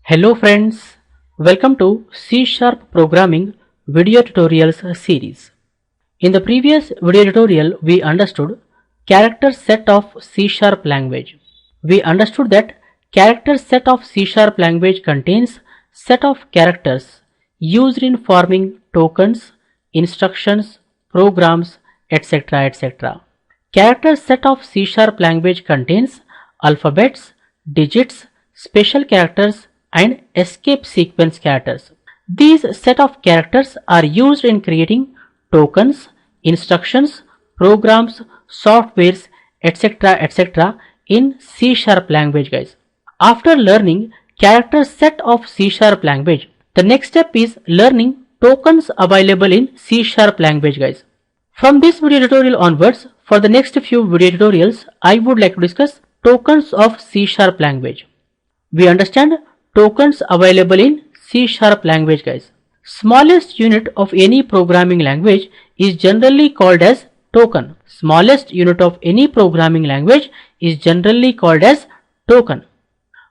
Hello friends, welcome to C# programming video tutorials series. In the previous video tutorial, we understood character set of C# language. We understood that character set of C# language contains set of characters used in forming tokens, instructions, programs, etc. etc. Character set of C# language contains alphabets, digits, special characters and escape sequence characters. These set of characters are used in creating tokens, instructions, programs, softwares, etc. etc. in C# language, guys. After learning character set of C# language, the next step is learning tokens available in C# language, guys. From this video tutorial onwards, for the next few video tutorials, I would like to discuss tokens of C# language. We understand tokens available in C# language, guys. Smallest unit of any programming language is generally called as token. Smallest unit of any programming language is generally called as token.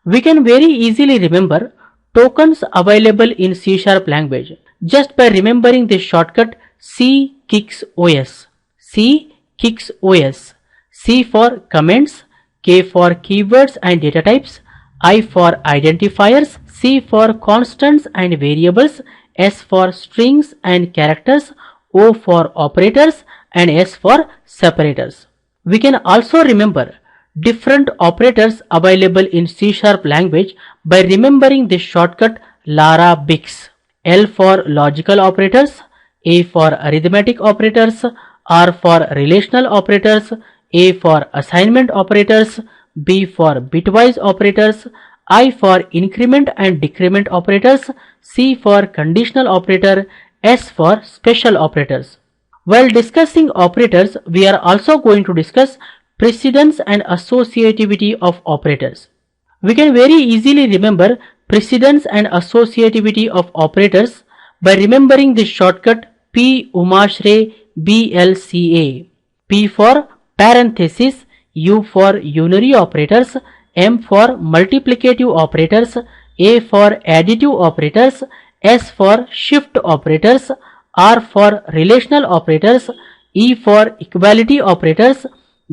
We can very easily remember tokens available in C# language just by remembering the shortcut C kicks OS. C kicks OS. C for comments, K for keywords and data types, I for identifiers, C for constants and variables, S for strings and characters, O for operators and S for separators. We can also remember different operators available in C# language by remembering the shortcut LARA-BIX. L for logical operators, A for arithmetic operators, R for relational operators, A for assignment operators, B for bitwise operators, I for increment and decrement operators, C for conditional operator, S for special operators. While discussing operators, we are also going to discuss precedence and associativity of operators. We can very easily remember precedence and associativity of operators by remembering the shortcut P umashre BLCA. P for parenthesis, U for unary operators, M for multiplicative operators, A for additive operators, S for shift operators, R for relational operators, E for equality operators,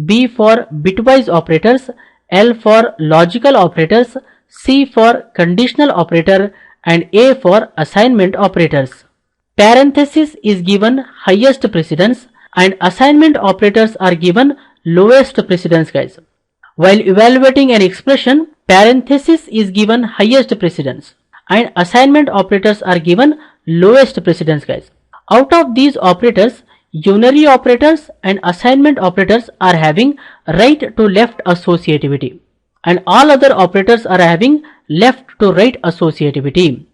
B for bitwise operators, L for logical operators, C for conditional operator and A for assignment operators. Parenthesis is given highest precedence and assignment operators are given lowest precedence, guys. While evaluating an expression, parenthesis is given highest precedence and assignment operators are given lowest precedence, guys. Out of these operators, unary operators and assignment operators are having right to left associativity and all other operators are having left to right associativity.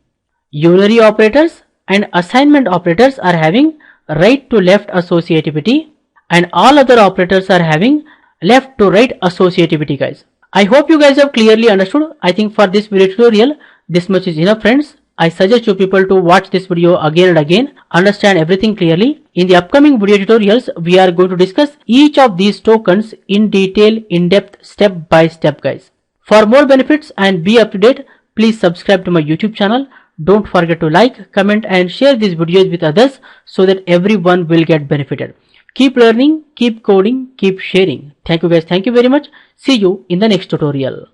Unary operators and assignment operators are having right to left associativity and all other operators are having left to right associativity, guys. I hope you guys have clearly understood. I think for this video tutorial, this much is enough, friends. I suggest you people to watch this video again and again, understand everything clearly. In the upcoming video tutorials, we are going to discuss each of these tokens in detail, in depth, step by step, guys. For more benefits and be up to date, please subscribe to my YouTube channel. Don't forget to like, comment and share these videos with others so that everyone will get benefited. Keep learning, keep coding, keep sharing. Thank you guys. Thank you very much. See you in the next tutorial.